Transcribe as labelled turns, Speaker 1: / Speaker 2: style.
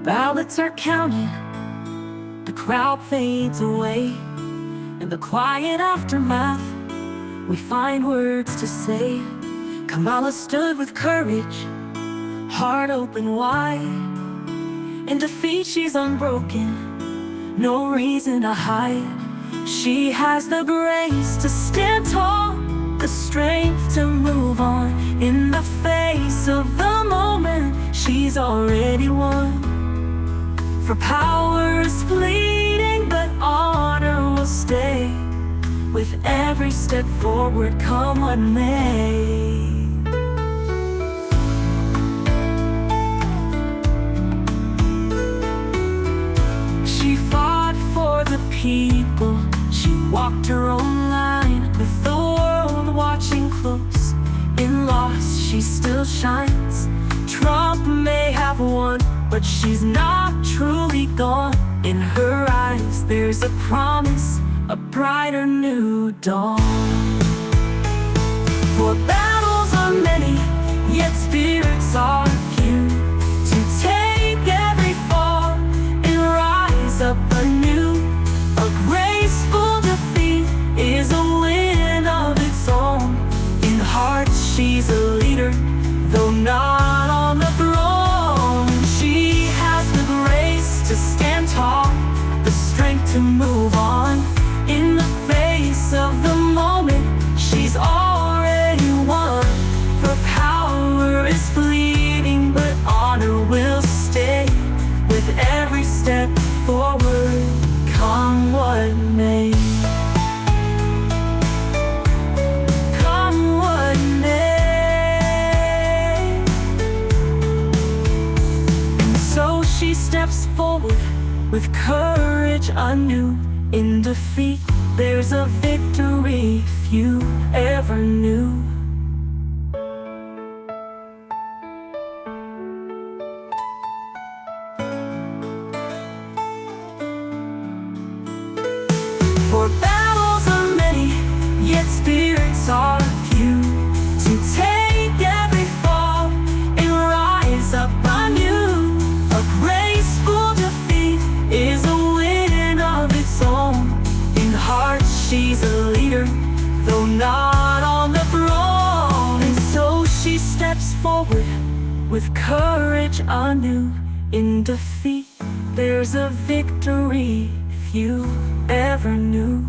Speaker 1: ballots are counted, the crowd fades away. In the quiet aftermath, we find words to say. Kamala stood with courage, heart open wide. In defeat she's unbroken, no reason to hide. She has the grace to stand tall, the strength to move on. In the face of the moment, she's already won. For power is fleeting, but honor will stay. With every step forward, come what may. She fought for the people, she walked her own line. With the world watching close, in loss she still shines. Trump may have won, but she's not truly gone. In her eyes there's a promise, a brighter new dawn. For battles are many, yet spirits are few. To take every fall and rise up anew. A graceful defeat is a win of its own. In heart she's a leader, though not on the throne. She has the grace to stand tall, the strength to move on. In the face of the moment, she's already won. For power is fleeting, but honor will stay. With every step forward, come what may. Come what may. And so she steps forward with courage anew. In defeat, there's a victory few ever knew. For battles are many, yet spirits are few. To take every fall and rise up anew. A graceful defeat is a win of its own. In heart she's a leader, though not on the throne. And so she steps forward with courage anew. In defeat, there's a victory few ever knew.